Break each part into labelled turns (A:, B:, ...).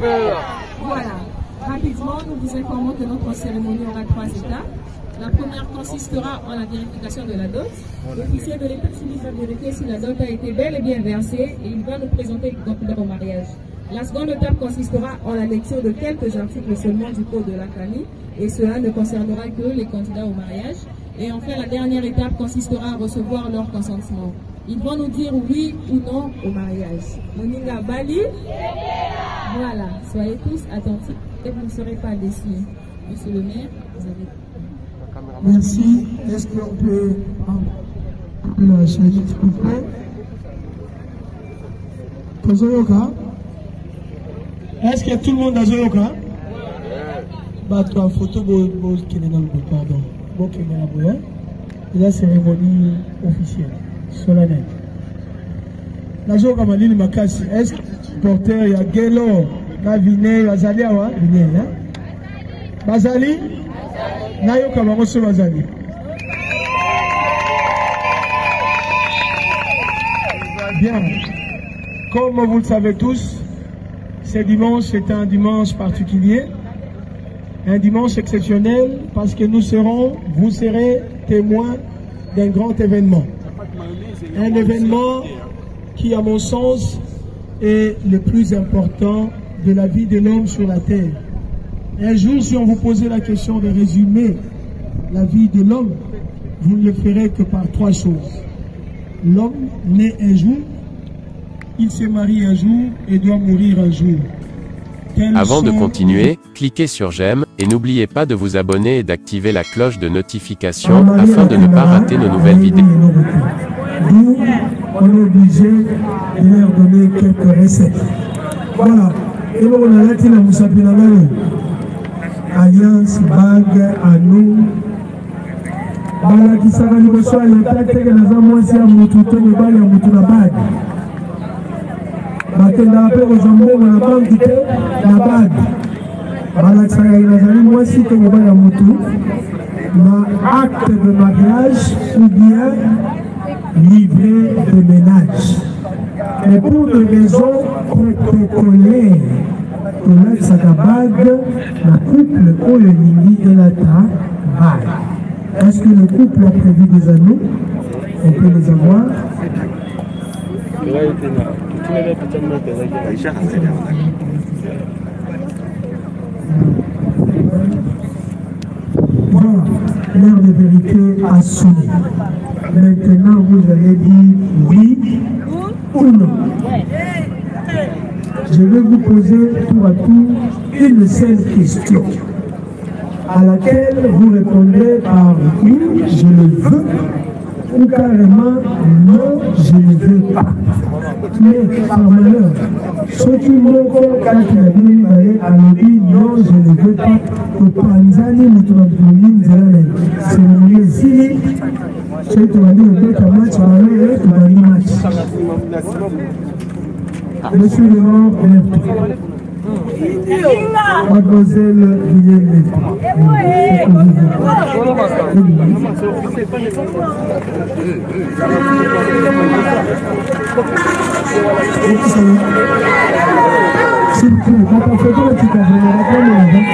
A: Voilà. Rapidement, nous vous informons que notre cérémonie aura 3 étapes. La première consistera en la vérification de la dot. L'officier de l'état civil va vérifier si la dot a été bel et bien versée et il va nous présenter le document au mariage. La seconde étape consistera en la lecture de quelques articles seulement du code de la famille et cela ne concernera que les candidats au mariage. Et enfin, la dernière étape consistera à recevoir leur consentement. Ils vont nous dire oui ou non au mariage. Moninga Bali. Voilà, soyez tous attentifs et vous ne serez pas déçus. Monsieur le maire, vous avez...
B: Merci. Est-ce qu'on peut la chaîne, s'il vous plaît? Est-ce que tout le monde a Zoyoka? Bah, toi, photo, pardon. Et la cérémonie officielle, solennelle. La Zoyoka Malini Makasi. Est-ce que porteur, il y a Gelo, Navine, Bazali, Awa, Vine, hein? Bazali? Nayoka Bamoso Bazali. Bien. Comme vous le savez tous, ce dimanche est un dimanche particulier, un dimanche exceptionnel parce que vous serez témoins d'un grand événement. Un événement qui, à mon sens, est le plus important de la vie de l'homme sur la terre. Un jour, si on vous posait la question de résumer la vie de l'homme, vous ne le ferez que par 3 choses. L'homme naît un jour, il se marie un jour et doit mourir un jour.
C: Avant de continuer, cliquez sur j'aime et n'oubliez pas de vous abonner et d'activer la cloche de notification afin de ne pas rater nos nouvelles vidéos.
B: Nous, on est obligé de leur donner quelques recettes. Voilà. Et là, on a la Moussapina Alliance, bague, à nous. Voilà qui s'en va nous soir, il y a peut-être que les hommes aussi à Moutouto, mais pas les Moutou la bague. Bakenda appel aux jambons, on a pas quitté la bague. Voilà qui s'en va nous soir, moi aussi que nous va la Moutou. L'acte de mariage ou bien livret de ménage. Et pour des raisons protocolaires, on a sa bague, la couple ou le nini et la bague. Est-ce que le couple a prévu des anneaux? On peut les avoir. Voilà, l'heure de vérité a sonné. Maintenant, vous allez dire oui ou non. Je vais vous poser tour à tour une seule question à laquelle vous répondez par oui, je le veux, ou carrément non, je ne veux pas. Mais par malheur, ceux qui m'ont fait quand il a dit à l'objet, non, je ne veux pas, au Panzani, nous trouvons c'est le mieux ici. Ceux qui m'ont dit, au match, Monsieur le Nord, Mademoiselle Guilhem. S'il vous plaît, quand on fait tout le petit café, on va prendre le vin.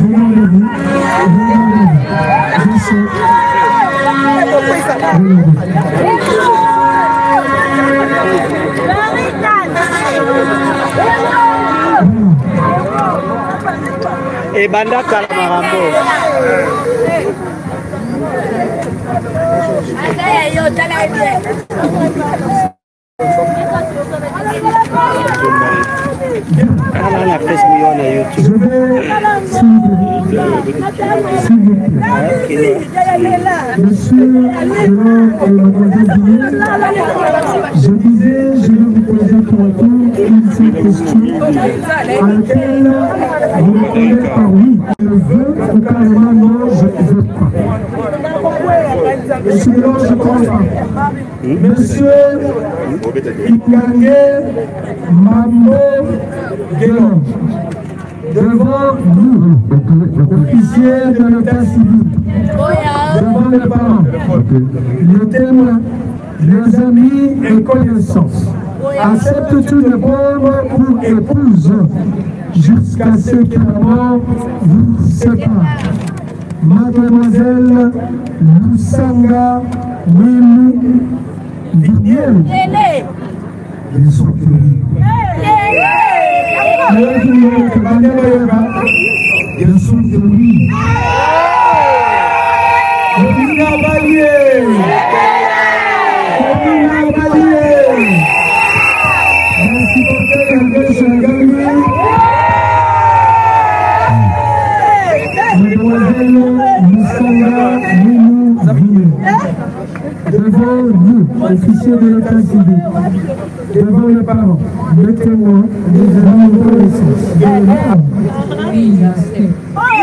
B: Regardez-vous. Je sais.
D: Et Banda Kalamarambo. Ah, la presse bouillonne à YouTube.
B: Monsieur, je disais, je vais vous poser pour un tour une seule question à laquelle vous répondez par oui. Je veux ou carrément non, je ne veux pas. Celui-là, je ne crois pas. Monsieur Ikangé Mambo Guélan, devant nous, officiers de l'état civil, devant les parents, les témoins, les amis et connaissances, Acceptes-tu de prendre pour épouse jusqu'à ce que la mort vous sépare? Mademoiselle Lusanga Mimi Vignel. Ils sont unis. Ils sont unis. Devant vous, officiers de l'état civil, devant les parents, les témoins, les amis de connaissances, oui, j'accepte. Oui,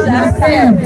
B: j'accepte.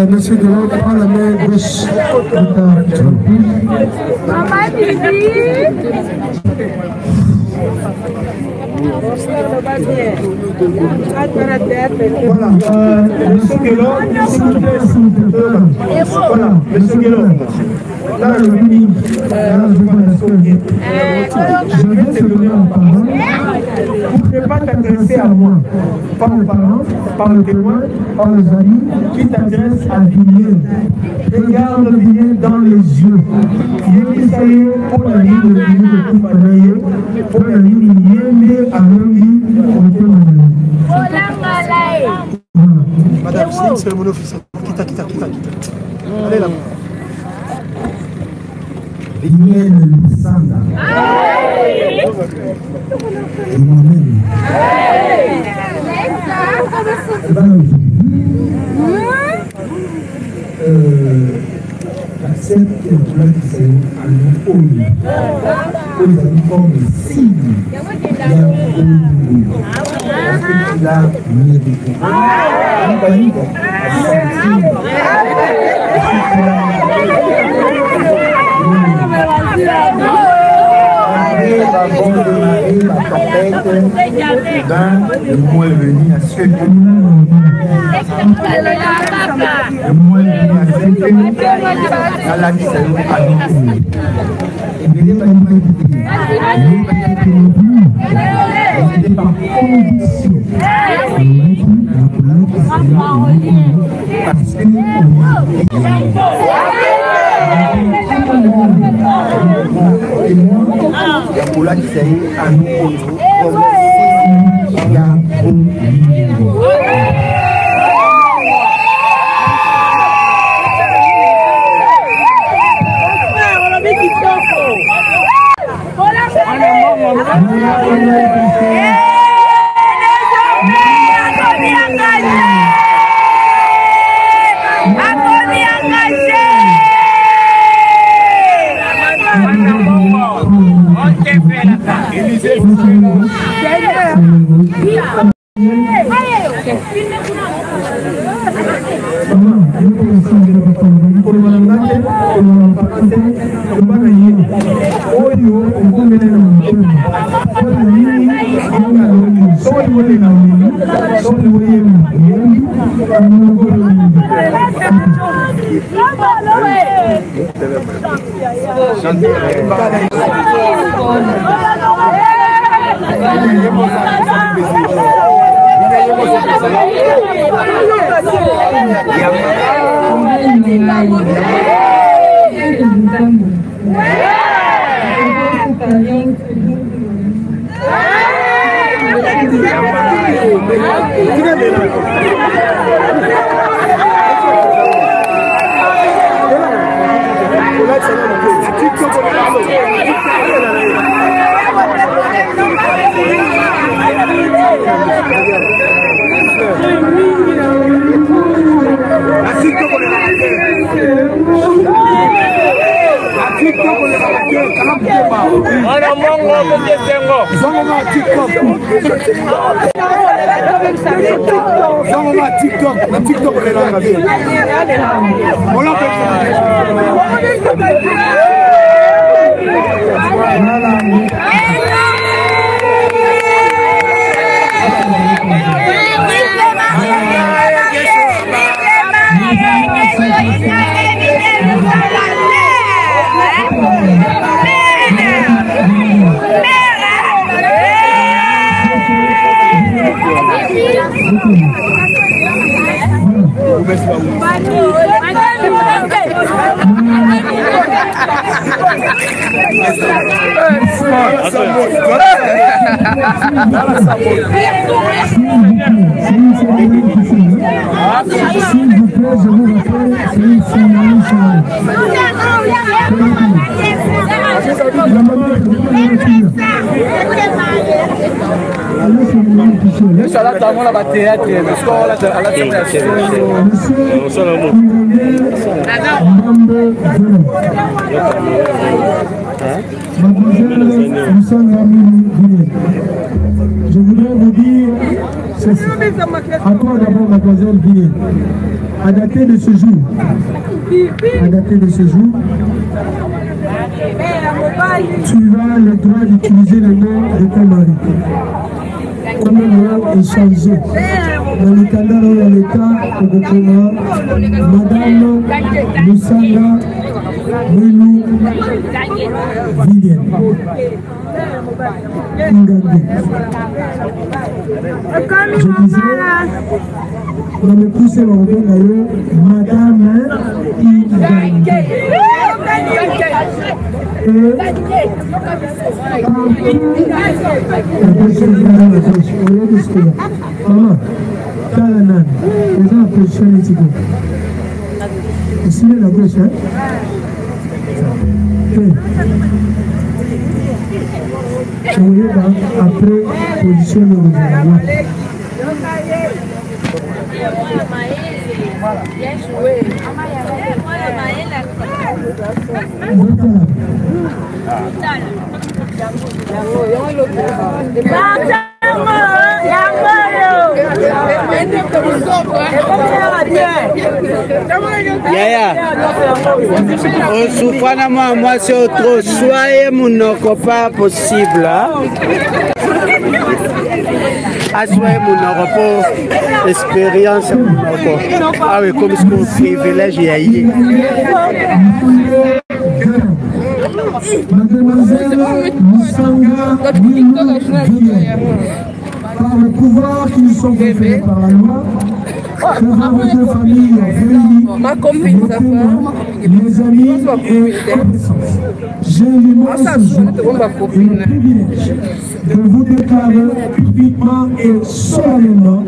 B: Monsieur Delon prend la main gauche de ta maman voilà, monsieur Delon, voilà, monsieur Delon. Là, le ministre, là, je vais te donner la parole. Vous ne pouvez pas t'adresser à moi, par les parents, par le témoin, par les amis, qui t'adressent à Vignier. Regarde Vignier dans les yeux. Yémisaye pour la ligne de Vignier de Koufanaye, pour la ligne de Yémé à Longi, pour le témoin. Madame, c'est une cérémonie officielle. Quitte. Allez là-bas. Vignier Lusanga. Et moi-même. J'accepte que tu as dit à nous comme signe. Le mot est venu à ce que le mot est venu à ce que la vie s'est à nous. Et bien, par condition. Parce que et moi, pour la qui s'est à nous comme Je voudrais vous dire ceci. À toi d'abord, mademoiselle Villiers, à dater de ce jour, tu as le droit d'utiliser le nom de ton mari. Comme le nom est changé. Dans le cadre de l'État, au gouvernement, Madame Moussanga Melou Villiers. Je disais, on me poussé mon nom Madame Ingangé. Maman, Talanan, les gens appellent ça les tigres. Ici, la gauche, hein? Après, position de gouvernement.
D: Yaya, osufana moi c'est autre soyez mon pas possible. Assoyez mon expérience ah oui comme ce qu'on privilège Yaya.
B: Mademoiselle Moussanga Villiers, par le pouvoir qui nous sont conférés par la loi, devant votre famille réunie, mes amis et connaissances, j'ai l'immense joie et le privilège de vous déclarer publiquement et solennellement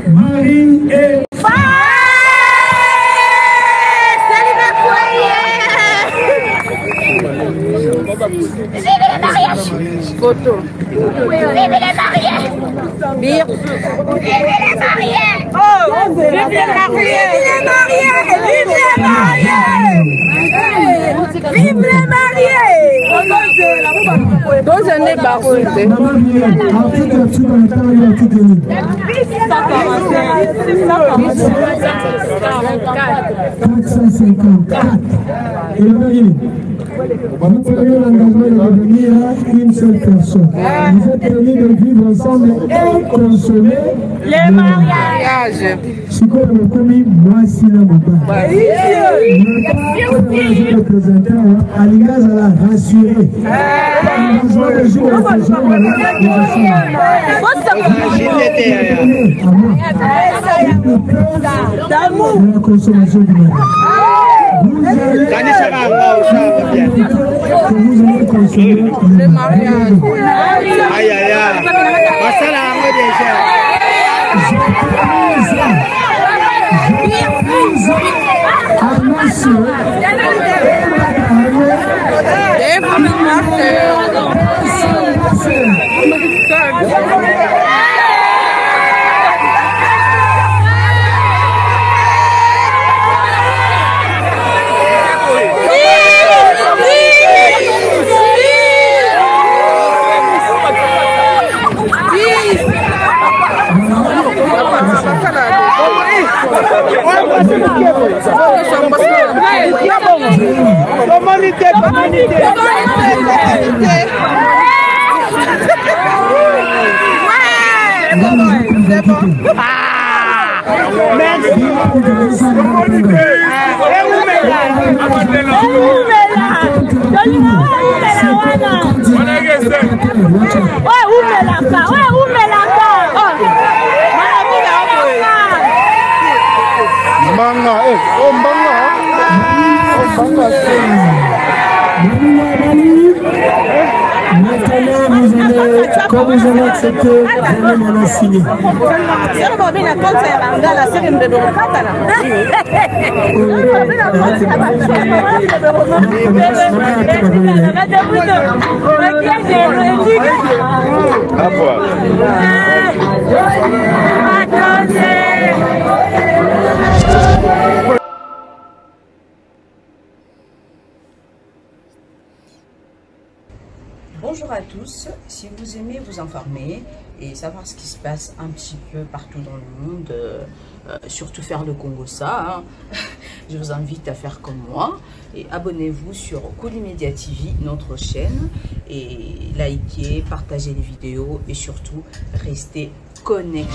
B: mari et
E: Vive les mariages! Photo. Vive les mariés! Vive les mariés! Oh! Vive les mariés! Vive les mariés! Vive les mariés! Deux années par
B: vous prenez l'engagement de devenir une seule personne. Vous êtes tenus de vivre ensemble et consommer les mariages. Si vous avez commis, moi, si la mobile. Je représente à l'ingaz à la rassurer. L'engagement de jour et de jour, la consommation du mariage. Vous allez consommer le mariage.
D: Aïe aïe aïe. Communauté, communauté. C'est bon. Merci. Mbanga, oh mbanga. Oh mbanga.
B: Maintenant, vous allez, quand vous allez accepter, vous allez m'en signer.
F: Bonjour à tous, si vous aimez vous informer et savoir ce qui se passe un petit peu partout dans le monde, surtout faire le Congo-ça, hein, je vous invite à faire comme moi et abonnez-vous sur Koulimedia TV, notre chaîne, et likez, partagez les vidéos et surtout restez connectés.